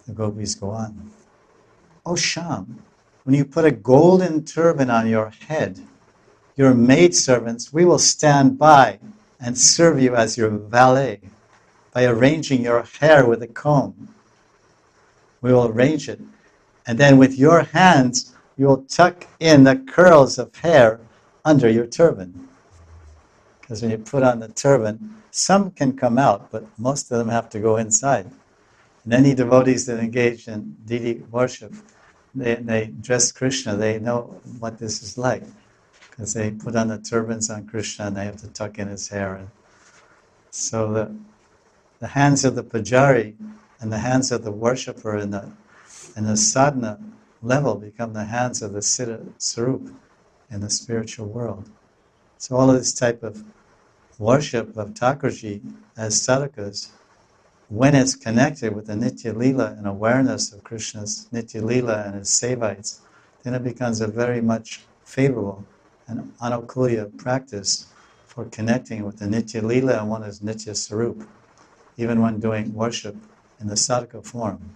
The gopis go on. Oh Sham, when you put a golden turban on your head, your maidservants, we will stand by and serve you as your valet by arranging your hair with a comb. We will arrange it. And then with your hands, you will tuck in the curls of hair under your turban. Because when you put on the turban, some can come out, but most of them have to go inside. And any devotees that engage in deity worship, they dress Krishna, they know what this is like. Because they put on the turbans on Krishna and they have to tuck in his hair. And so the hands of the pujari and the hands of the worshipper in the sadhana level become the hands of the Siddha Sarup in the spiritual world. So all of this type of worship of Thakurji as sadhakas, when it's connected with the Nitya Lila and awareness of Krishna's Nitya Lila and his Sevites, then it becomes a very much favorable and anukulya practice for connecting with the Nitya Lila and one is Nitya Sarup, even when doing worship in the sadhaka form.